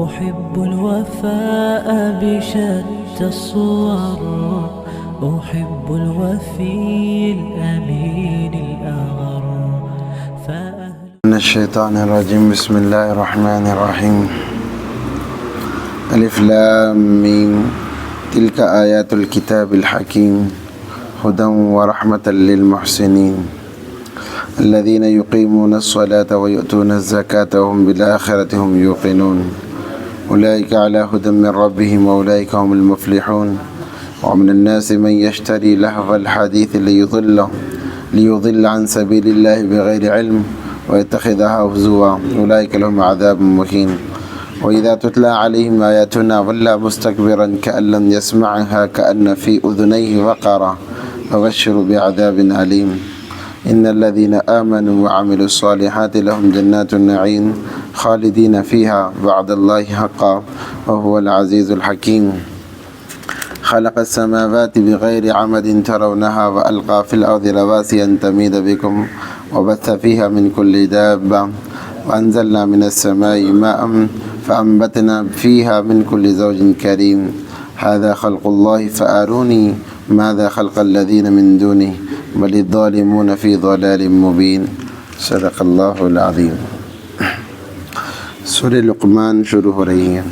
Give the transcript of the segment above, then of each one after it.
أحب الوفاء بشتى الصور، أحب الوفي الأمين الأغر. من الشيطان الرجيم. بسم الله الرحمن الرحيم. الف لام میم تلك آیات الكتاب الحکیم هدى ورحمة للمحسنين الذين يقيمون الصلاة ويؤتون الزكاة وهم بالآخرة هم يوقنون أولئك على هدى من ربهم وأولئك هم المفلحون. ومن الناس من يشتري لهو الحديث ليضل عن سبيل الله بغير علم ويتخذها هزوا أولئك لهم عذاب مهين. وإذا تتلى عليهم آياتنا ولى مستكبرا كأن لم يسمعها كأن في أذنيه وقرا فبشروا بعذاب أليم. إن الذين آمنوا وعملوا الصالحات لهم جنات النعيم خالدين فيها وعد الله حقا وهو العزيز الحكيم. خلق السماوات بغير عمد ترونها وألقى في الأرض رواسي أن تميد بكم وبث فيها من كل دابة وأنزلنا من السماء ماء فأنبتنا فيها من كل زوج كريم. هذا خلق الله فأروني ماذا خلق الذين من دونه بل الظالمون في ضلال مبين. صدق اللہ العظیم. سورہ لقمان شروع ہو رہی ہے.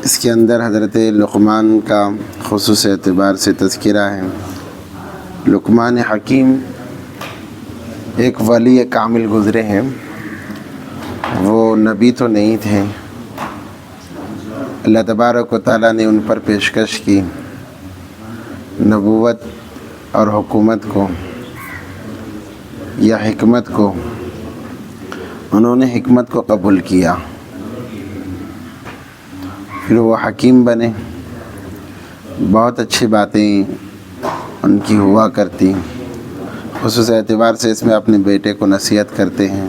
اس کے اندر حضرت لقمان کا خصوص اعتبار سے تذکرہ ہے. لقمان حکیم ایک ولی کامل گزرے ہیں. وہ نبی تو نہیں تھے. اللہ تبارک و تعالیٰ نے ان پر پیشکش کی نبوت اور حکومت کو یا حکمت کو. انہوں نے حکمت کو قبول کیا. پھر وہ حکیم بنے. بہت اچھی باتیں ان کی ہوا کرتی. خصوص اعتبار سے اس میں اپنے بیٹے کو نصیحت کرتے ہیں.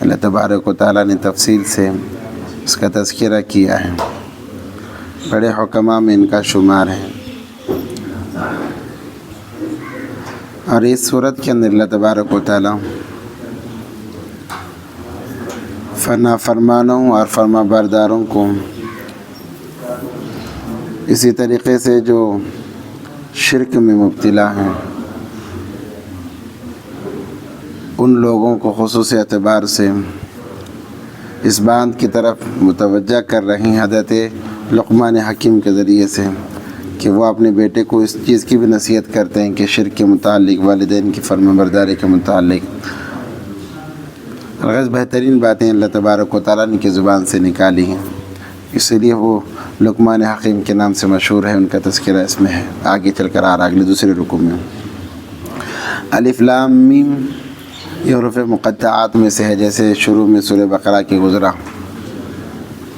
اللہ تبارک و تعالیٰ نے تفصیل سے اس کا تذکرہ کیا ہے. بڑے حکماء میں ان کا شمار ہے. اور اس صورت کے اندر اللہ تبارک و تعالیٰ فرمانوں اور فرما برداروں کو اسی طریقے سے جو شرک میں مبتلا ہیں ان لوگوں کو خصوصی اعتبار سے اس بات کی طرف متوجہ کر رہی ہیں حضرت لقمان حکیم کے ذریعے سے کہ وہ اپنے بیٹے کو اس چیز کی بھی نصیحت کرتے ہیں کہ شرک کے متعلق، والدین کی فرما برداری کے متعلق الغرض بہترین باتیں اللہ تبارک و تعالیٰ نے کی زبان سے نکالی ہیں. اسی لیے وہ لقمان حکیم کے نام سے مشہور ہے. ان کا تذکرہ اس میں ہے. آگے چل کر اگلے دوسرے رکوع میں الف لام میم یہ حروف مقطعات میں سے ہے. جیسے شروع میں سورہ بقرہ کی گزرا.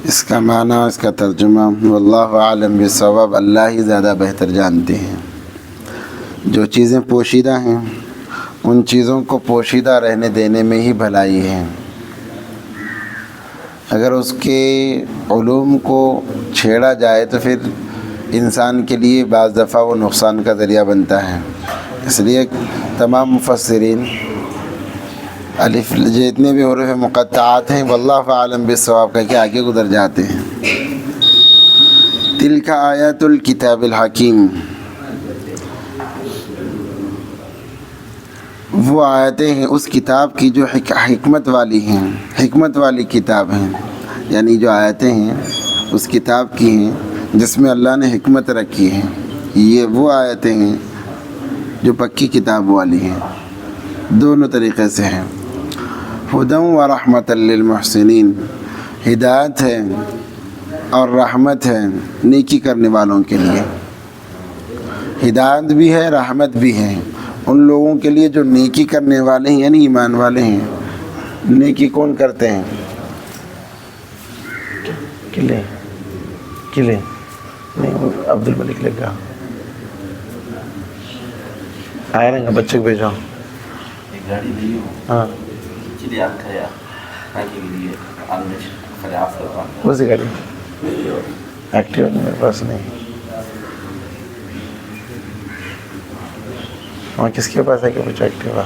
اس کا معنی، اس کا ترجمہ واللہ عالم بالصواب. اللہ ہی زیادہ بہتر جانتے ہیں. جو چیزیں پوشیدہ ہیں ان چیزوں کو پوشیدہ رہنے دینے میں ہی بھلائی ہے. اگر اس کے علوم کو چھیڑا جائے تو پھر انسان کے لیے بعض دفعہ وہ نقصان کا ذریعہ بنتا ہے. اس لیے تمام مفسرین الف جتنے بھی حروف مقطعات ہیں واللہ عالم بالصواب کہہ کے آگے گزر جاتے ہیں. تلک آیات الکتاب الحکیم، وہ آیتیں ہیں اس کتاب کی جو حکمت والی ہیں. حکمت والی کتاب ہیں، یعنی جو آیتیں ہیں اس کتاب کی ہیں جس میں اللہ نے حکمت رکھی ہے. یہ وہ آیتیں ہیں جو پکی کتاب والی ہیں. دونوں طریقے سے ہیں. ہدی و رحمت للمحسنین، ہدایت ہے اور رحمت ہے نیکی کرنے والوں کے لیے. ہدایت بھی ہے، رحمت بھی ہے ان لوگوں کے لیے جو نیکی کرنے والے ہیں، یعنی ایمان والے ہیں. نیکی کون کرتے ہیں؟ قلعے نہیں، عبد الملک لگا آیا رہے گا. بچے کو بھیجو. ہاں اسی گاڑی ایکٹیو میرے پاس نہیں. وہاں کس کے پاس ہے کہ کچھ ایکٹیوا؟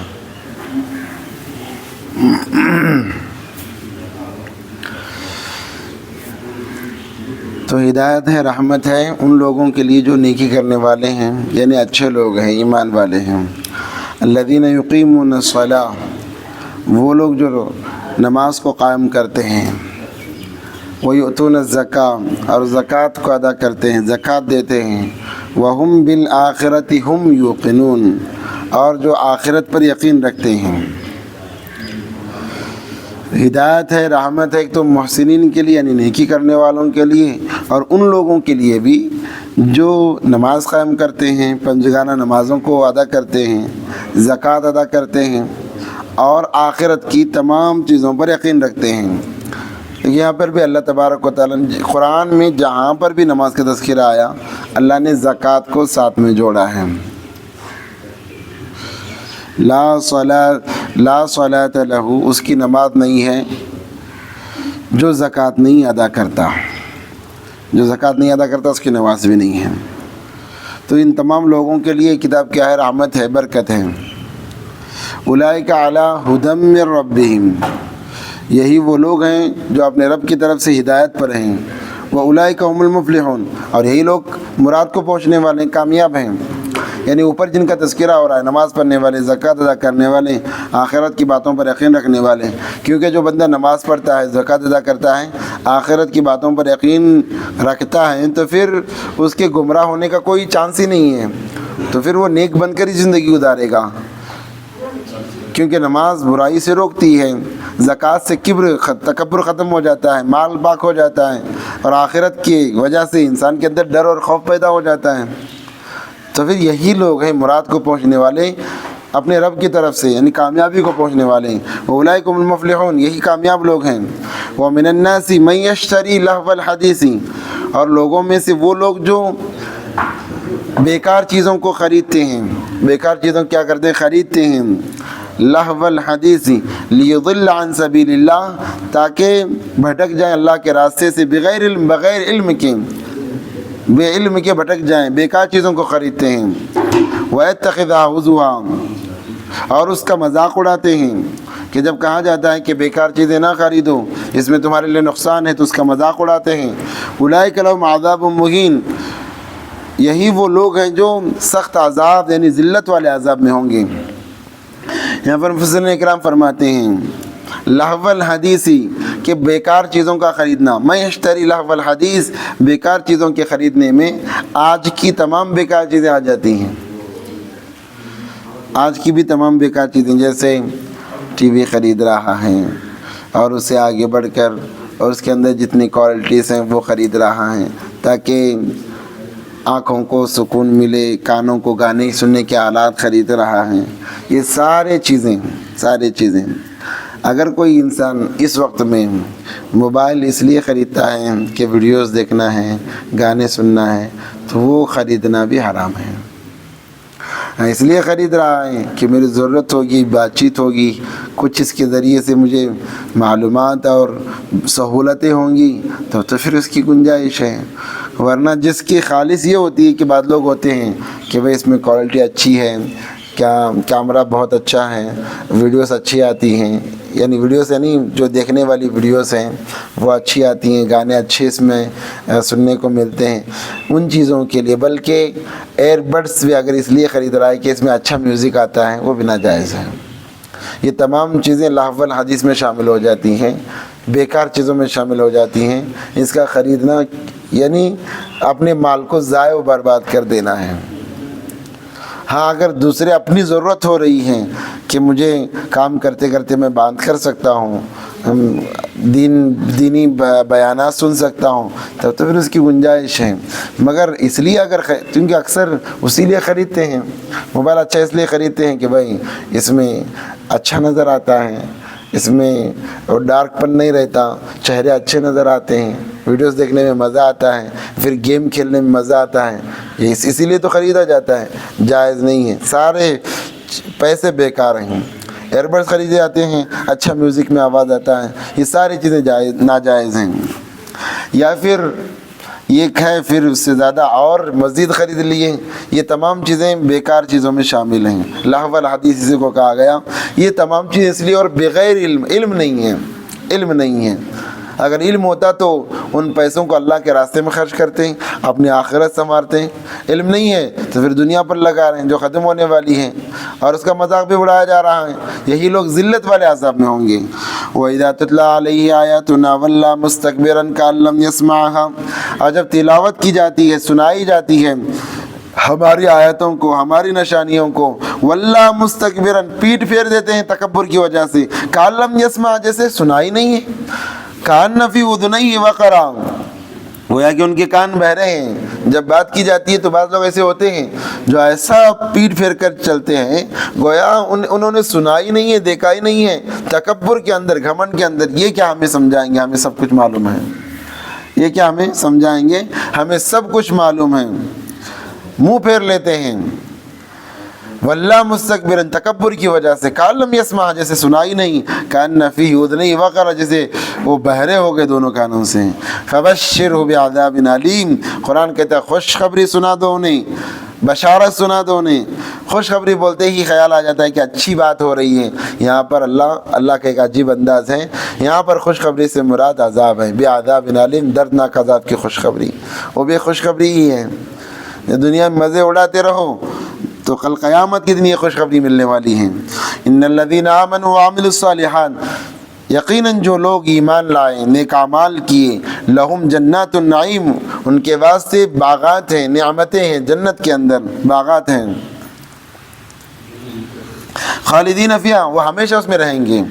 تو ہدایت ہے، رحمت ہے ان لوگوں کے لیے جو نیکی کرنے والے ہیں، یعنی اچھے لوگ ہیں، ایمان والے ہیں۔ الذین یقیمون الصلاۃ، وہ لوگ جو نماز کو قائم کرتے ہیں، ویؤتون الزکاۃ، اور زکوٰۃ کو ادا کرتے ہیں، زکوٰۃ دیتے ہیں، وہم بالآخرۃ ہم یوقنون، اور جو آخرت پر یقین رکھتے ہیں۔ ہدایت ہے، رحمت ہے، ایک تو محسنین کے لیے یعنی نیکی کرنے والوں کے لیے، اور ان لوگوں کے لیے بھی جو نماز قائم کرتے ہیں، پنجگانہ نمازوں کو ادا کرتے ہیں، زکوٰۃ ادا کرتے ہیں، اور آخرت کی تمام چیزوں پر یقین رکھتے ہیں۔ یہاں پر بھی اللہ تبارک و تعالیٰ نے قرآن میں جہاں پر بھی نماز کا تذکرہ آیا، اللہ نے زکوٰۃ کو ساتھ میں جوڑا ہے۔ لا صلاۃ لہ، اس کی نماز نہیں ہے جو زکوٰۃ نہیں ادا کرتا، جو زکوٰۃ نہیں ادا کرتا اس کی نماز بھی نہیں ہے۔ تو ان تمام لوگوں کے لیے کتاب کیا ہے؟ رحمت ہے، برکت ہے۔ اولئک علی ھدی من ربہم، یہی وہ لوگ ہیں جو اپنے رب کی طرف سے ہدایت پر ہیں۔ واولئک ھم المفلحون، اور یہی لوگ مراد کو پہنچنے والے کامیاب ہیں۔ یعنی اوپر جن کا تذکرہ ہو رہا ہے، نماز پڑھنے والے، زکوٰۃ ادا کرنے والے، آخرت کی باتوں پر یقین رکھنے والے، کیونکہ جو بندہ نماز پڑھتا ہے، زکوٰۃ ادا کرتا ہے، آخرت کی باتوں پر یقین رکھتا ہے، تو پھر اس کے گمراہ ہونے کا کوئی چانس ہی نہیں ہے، تو پھر وہ نیک بن کر ہی زندگی گزارے گا، کیونکہ نماز برائی سے روکتی ہے، زکوٰۃ سے تکبر ختم ہو جاتا ہے، مال پاک ہو جاتا ہے، اور آخرت کی وجہ سے انسان کے اندر ڈر اور خوف پیدا ہو جاتا ہے۔ تو پھر یہی لوگ ہیں مراد کو پہنچنے والے، اپنے رب کی طرف سے، یعنی کامیابی کو پہنچنے والے ہیں۔ اولئک ھم المفلحون، یہی کامیاب لوگ ہیں۔ ومن الناس من یشتری لہو الحدیث، اور لوگوں میں سے وہ لوگ جو بیکار چیزوں کو خریدتے ہیں، بیکار چیزوں کیا کرتے ہیں؟ خریدتے ہیں۔ لہو الحدیث لیضل عن سبیل اللہ، تاکہ بھٹک جائیں اللہ کے راستے سے، بغیر علم کے، بے علم کے بھٹک جائیں، بیکار چیزوں کو خریدتے ہیں۔ وَيَتَّخِذَهَا هُزُوًا، اور اس کا مذاق اڑاتے ہیں، کہ جب کہا جاتا ہے کہ بیکار چیزیں نہ خریدو، اس میں تمہارے لیے نقصان ہے، تو اس کا مذاق اڑاتے ہیں۔ أُولَئِكَ لَهُمْ عَذَابٌ مُهِينٌ، یہی وہ لوگ ہیں جو سخت عذاب یعنی ذلت والے عذاب میں ہوں گے۔ یہاں پر مفسرین اکرام فرماتے ہیں لہو الحدیثی، کہ بیکار چیزوں کا خریدنا، میں اشتری لہو الحدیث، بیکار چیزوں کے خریدنے میں آج کی تمام بیکار چیزیں آ جاتی ہیں، آج کی بھی تمام بیکار چیزیں، جیسے ٹی وی خرید رہا ہے اور اسے آگے بڑھ کر اور اس کے اندر جتنی کوالٹیز ہیں وہ خرید رہا ہے، تاکہ آنکھوں کو سکون ملے، کانوں کو گانے سننے کے آلات خرید رہا ہے۔ یہ سارے چیزیں اگر کوئی انسان اس وقت میں موبائل اس لیے خریدتا ہے کہ ویڈیوز دیکھنا ہے، گانے سننا ہے، تو وہ خریدنا بھی حرام ہے۔ اس لیے خرید رہا ہے کہ میری ضرورت ہوگی، بات چیت ہوگی، کچھ اس کے ذریعے سے مجھے معلومات اور سہولتیں ہوں گی، تو پھر اس کی گنجائش ہے۔ ورنہ جس کی خالص یہ ہوتی ہے کہ بعض لوگ ہوتے ہیں کہ بھئی اس میں کوالٹی اچھی ہے، کیمرہ بہت اچھا ہے، ویڈیوز اچھی آتی ہیں، یعنی ویڈیوز یعنی جو دیکھنے والی ویڈیوز ہیں وہ اچھی آتی ہیں، گانے اچھے اس میں سننے کو ملتے ہیں، ان چیزوں کے لیے، بلکہ ایئر بڈس بھی اگر اس لیے خرید رہا ہے کہ اس میں اچھا میوزک آتا ہے، وہ بھی ناجائز ہے۔ یہ تمام چیزیں لہو الحدیث میں شامل ہو جاتی ہیں، بیکار چیزوں میں شامل ہو جاتی ہیں۔ اس کا خریدنا یعنی اپنے مال کو ضائع و برباد کر دینا ہے۔ ہاں اگر دوسرے اپنی ضرورت ہو رہی ہیں کہ مجھے کام کرتے کرتے میں باندھ کر سکتا ہوں، دینی بیانات سن سکتا ہوں، تو پھر اس کی گنجائش ہے۔ مگر اس لیے کیونکہ اکثر اسی لیے خریدتے ہیں، موبائل اچھا اس لیے خریدتے ہیں کہ بھائی اس میں اچھا نظر آتا ہے، اس میں ڈارک پن نہیں رہتا، چہرے اچھے نظر آتے ہیں، ویڈیوز دیکھنے میں مزہ آتا ہے، پھر گیم کھیلنے میں مزہ آتا ہے، اسی لیے تو خریدا جاتا ہے۔ جائز نہیں ہے، سارے پیسے بیکار ہیں۔ ایئر بڈس خریدے جاتے ہیں، اچھا میوزک میں آواز آتا ہے، یہ ساری چیزیں ناجائز ہیں۔ یا پھر یہ کھائے پھر اس سے زیادہ اور مزید خرید لیے، یہ تمام چیزیں بیکار چیزوں میں شامل ہیں۔ لہو الحدیث اسی کو کہا گیا۔ یہ تمام چیزیں اس لیے، اور بغیر علم نہیں ہے، علم نہیں ہے۔ اگر علم ہوتا تو ان پیسوں کو اللہ کے راستے میں خرچ کرتے ہیں، اپنی آخرت سنوارتے ہیں۔ علم نہیں ہے تو پھر دنیا پر لگا رہے ہیں جو ختم ہونے والی ہے، اور اس کا مذاق بھی اڑایا جا رہا ہے۔ یہی لوگ ذلت والے عذاب میں ہوں گے۔ وَإِذَا تُتْلَىٰ عَلَيْهِ آيَاتُنَا وَلَّىٰ مُسْتَكْبِرًا كَأَن لَّمْ يَسْمَعْهَا، اور جب تلاوت کی جاتی ہے، سنائی جاتی ہے ہماری آیتوں کو، ہماری نشانیوں کو، واللہ مستکبرن، پیٹ پھیر دیتے ہیں تکبر کی وجہ سے، کأن لم یسمع، جیسے سنائی نہیں ہے، کأن فی اذنیہ وقرا، گویا کہ ان کے کان بہرے ہیں۔ جب بات کی جاتی ہے تو بعض لوگ ایسے ہوتے ہیں جو ایسا پیٹ پھیر کر چلتے ہیں گویا انہوں نے سنا ہی نہیں ہے، دیکھا ہی نہیں ہے، تکبر کے اندر، گھمنڈ کے اندر۔ یہ کیا ہمیں سمجھائیں گے؟ ہمیں سب کچھ معلوم ہے۔ یہ کیا ہمیں سمجھائیں گے؟ ہمیں سب کچھ معلوم ہے، منہ پھیر لیتے ہیں۔ واللہ مستکبرن، تکبر کی وجہ سے، کأن لم یسمع، جیسے سنائی نہیں، کأن فی اذنیہ وقرا، جیسے وہ بہرے ہو گئے دونوں کانوں سے۔ فبشرہ بعذاب علیم، قرآن کہتا ہے خوشخبری سنا دو انہیں، بشارت سنا دو انہیں۔ خوشخبری بولتے ہی خیال آ جاتا ہے کہ اچھی بات ہو رہی ہے۔ یہاں پر اللہ کا ایک عجیب انداز ہے، یہاں پر خوشخبری سے مراد عذاب ہے، بعذاب علیم، دردناک عذاب کی خوشخبری۔ وہ بھی خوشخبری ہی ہے، دنیا میں مزے اڑاتے رہو تو کل قیامت کے دن یہ خوشخبری ملنے والی ہے۔ ان الذین آمنوا وعملوا الصالحات، یقیناً جو لوگ ایمان لائے، نیک اعمال کیے، لہم جنات النعیم، ان کے واسطے باغات ہیں، نعمتیں ہیں، جنت کے اندر باغات ہیں، خالدین فیہا، وہ ہمیشہ اس میں رہیں گے۔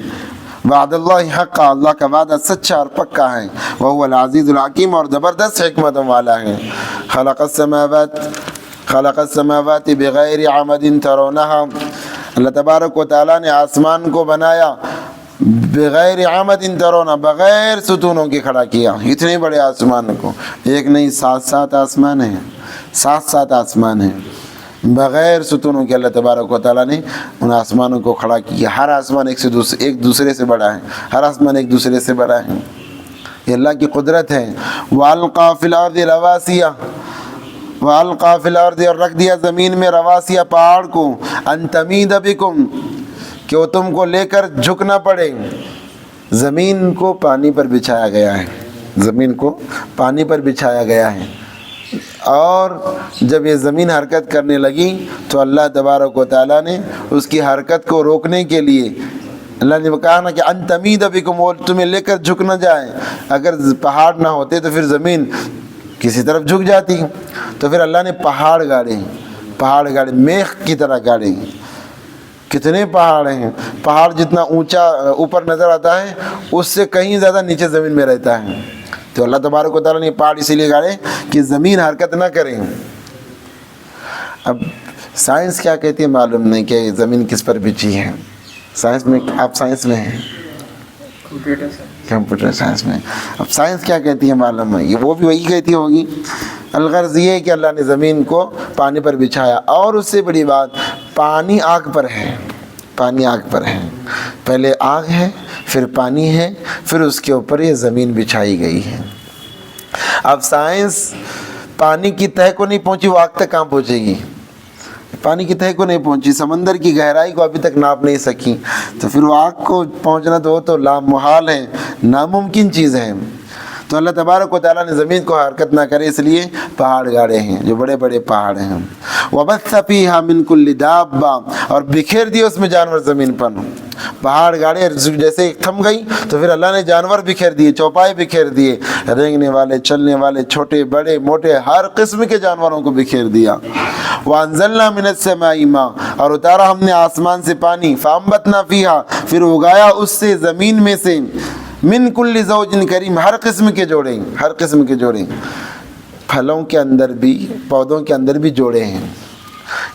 وعد اللہ حقا، اللہ کا وعدہ سچا اور پکا ہے، وہو العزیز الحکیم، اور زبردست حکمتوں والا ہے۔ خلق السماوات بغیر عمد ترونها، اللہ تبارک و تعالیٰ نے آسمان کو بنایا بغیر عمد ترونها، بغیر ستونوں کے کھڑا کیا۔ اتنے بڑے آسمان کو، ایک نہیں، 7 آسمان ہیں، 7 آسمان ہیں، بغیر ستونوں کے اللہ تبارک و تعالیٰ نے ان آسمانوں کو کھڑا کیا۔ ہر آسمان ایک دوسرے سے بڑا ہے، ہر آسمان ایک دوسرے سے بڑا ہے، یہ اللہ کی قدرت ہے۔ وَأَلْقَىٰ فِي الْأَرْضِ رَوَاسِيَ، وَأَلْقَىٰ فِي الْأَرْضِ، اور رکھ دیا زمین میں، رواسیہ، پہاڑ کو، أَن تَمِيدَ بِكُمْ، کہ وہ تم کو لے کر جھکنا پڑے۔ زمین کو پانی پر بچھایا گیا ہے، زمین کو پانی پر بچھایا گیا ہے، اور جب یہ زمین حرکت کرنے لگی تو اللہ تبارک و تعالیٰ نے اس کی حرکت کو روکنے کے لیے اللہ نے کہا نا کہ ان تمید بکم، وہ تمہیں لے کر جھک نہ جائے۔ اگر پہاڑ نہ ہوتے تو پھر زمین کسی طرف جھک جاتی، تو پھر اللہ نے پہاڑ گاڑے میخ کی طرح گاڑے۔ کتنے پہاڑ ہیں، پہاڑ جتنا اونچا اوپر نظر آتا ہے اس سے کہیں زیادہ نیچے زمین میں رہتا ہے، تو اللہ تبارک و تعالیٰ نے پہاڑ اسی لیے گاڑے کہ زمین حرکت نہ کریں۔ اب سائنس کیا کہتی ہے معلوم نہیں کہ زمین کس پر بچھی ہے۔ سائنس میں، آپ سائنس میں ہیں، کمپیوٹر سائنس میں، اب سائنس کیا کہتی ہے معلوم ہے، یہ وہ بھی وہی کہتی ہوگی۔ الغرض یہ ہے کہ اللہ نے زمین کو پانی پر بچھایا، اور اس سے بڑی بات، پانی آگ پر ہے، پانی آگ پر ہے، پہلے آگ ہے، پھر پانی ہے، پھر اس کے اوپر یہ زمین بچھائی گئی ہے۔ اب سائنس پانی کی تہہ کو نہیں پہنچی، وہ آگ تک کہاں پہنچے گی؟ پانی کی تہہ کو نہیں پہنچی، سمندر کی گہرائی کو ابھی تک ناپ نہیں سکی، تو پھر وہ آگ کو پہنچنا تو وہ تو لامحال ہے، ناممکن چیز ہے۔ تو اللہ تبارک و تعالیٰ نے زمین کو حرکت نہ کرے اس لیے پہاڑ گاڑے ہیں، جو بڑے بڑے پہاڑ ہیں۔ وَبَثَّ فِيهَا مِن كُلِّ دَابَّةٍ، اور بکھیر دیے اس میں جانور زمین پر۔ پہاڑ گاڑے جیسے تھم گئی تو پھر اللہ نے جانور بکھیر دیے، چوپائے بکھیر دیے، رینگنے والے، چلنے والے، چھوٹے بڑے موٹے، ہر قسم کے جانوروں کو بکھیر دیا۔ وَأَنزَلْنَا مِنَ السَّمَاءِ مَاءً، اور اتارا ہم نے آسمان سے پانی، فَأَنبَتْنَا فِيهَا، پھر اگایا اس سے، زمین میں سے، من کل زوج کریم، ہر قسم کے جوڑے، ہر قسم کے جوڑے، پھلوں کے اندر بھی، پودوں کے اندر بھی جوڑے ہیں۔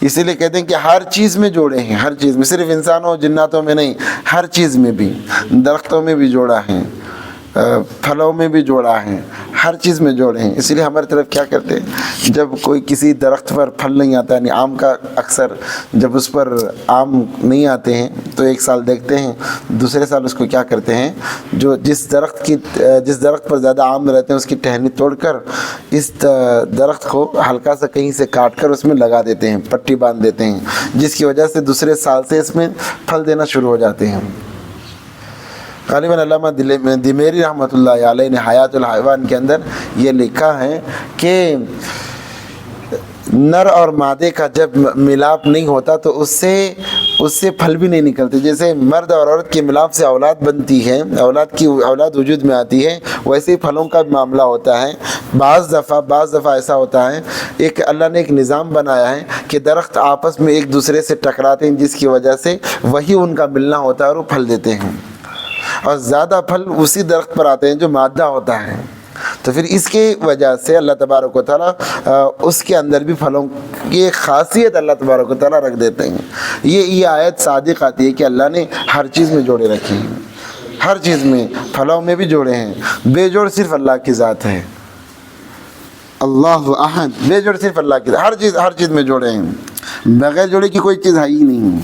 اسی لیے کہتے ہیں کہ ہر چیز میں جوڑے ہیں، ہر چیز میں، صرف انسانوں جناتوں میں نہیں، ہر چیز میں بھی، درختوں میں بھی جوڑا ہے، پھلوں میں بھی جوڑا ہے، ہر چیز میں جوڑے ہیں۔ اسی لیے ہماری طرف کیا کرتے ہیں، جب کوئی کسی درخت پر پھل نہیں آتا، یعنی آم کا، اکثر جب اس پر آم نہیں آتے ہیں تو ایک سال دیکھتے ہیں، دوسرے سال اس کو کیا کرتے ہیں، جس درخت پر زیادہ آم رہتے ہیں اس کی ٹہنی توڑ کر اس درخت کو ہلکا سا کہیں سے کاٹ کر اس میں لگا دیتے ہیں، پٹی باندھ دیتے ہیں، جس کی وجہ سے دوسرے سال سے اس میں پھل دینا شروع ہو جاتے ہیں۔ غالباً علامہ دمیری رحمۃ اللہ علیہ نے حیات الحیوان کے اندر یہ لکھا ہے کہ نر اور مادے کا جب ملاپ نہیں ہوتا تو اس سے پھل بھی نہیں نکلتے۔ جیسے مرد اور عورت کے ملاپ سے اولاد بنتی ہے، اولاد وجود میں آتی ہے، ویسے ہی پھلوں کا معاملہ ہوتا ہے۔ بعض دفعہ ایسا ہوتا ہے، اللہ نے ایک نظام بنایا ہے کہ درخت آپس میں ایک دوسرے سے ٹکراتے ہیں، جس کی وجہ سے وہی ان کا ملنا ہوتا ہے اور وہ پھل دیتے ہیں، اور زیادہ پھل اسی درخت پر آتے ہیں جو مادہ ہوتا ہے۔ تو پھر اس کی وجہ سے اللہ تبارک و تعالیٰ اس کے اندر بھی پھلوں کی ایک خاصیت اللہ تبارک و تعالیٰ رکھ دیتے ہیں۔ یہ آیت صادق آتی ہے کہ اللہ نے ہر چیز میں جوڑے رکھے ہیں، ہر چیز میں، پھلوں میں بھی جوڑے ہیں۔ بے جوڑ صرف اللہ کی ذات ہے، اللہ احد، بے جوڑ صرف اللہ کی ذات، ہر چیز میں جوڑے ہیں، بغیر جوڑے کی کوئی چیز ہے ہی نہیں۔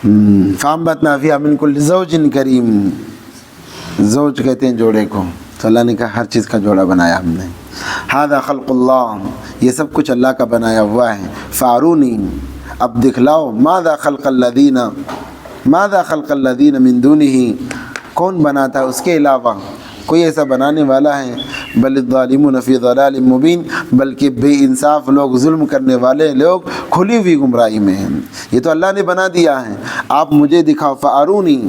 فَأَنبَتْنَا فِيهَا مِن كُلِّ زَوْجٍ كَرِيمٍ، زوج کہتے ہیں جوڑے کو، تو اللہ نے کہا ہر چیز کا جوڑا بنایا ہم نے۔ هَذَا خَلْقُ اللَّهِ، یہ سب کچھ اللہ کا بنایا ہوا ہے۔ فَأَرُونِي، اب دکھلاؤ، ماذا خلق الذین من دونہ، کون بناتا ہے اس کے علاوہ، کوئی ایسا بنانے والا ہے؟ بل الظالمون فی ضلال مبین، بلکہ بے انصاف لوگ، ظلم کرنے والے لوگ کھلی ہوئی گمراہی میں ہیں۔ یہ تو اللہ نے بنا دیا ہے، آپ مجھے دکھاؤ۔ فَأَرُونِی،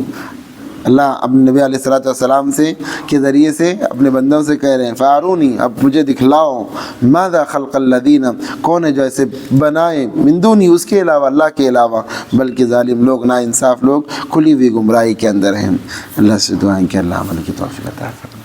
اللہ اپنے نبی علیہ الصلوۃ والسلام کے ذریعے سے اپنے بندوں سے کہہ رہے ہیں، فَأَرُونِی، اب مجھے دکھلاؤ، ماذا خلق الذین، کون ہے جو ایسے بنائے، من دونہ، اس کے علاوہ، اللہ کے علاوہ، بلکہ ظالم لوگ، نا انصاف لوگ کھلی ہوئی گمراہی کے اندر ہیں۔ اللہ سے دعائیں کہ اللہ عمل کی توفیق عطا فرمائے۔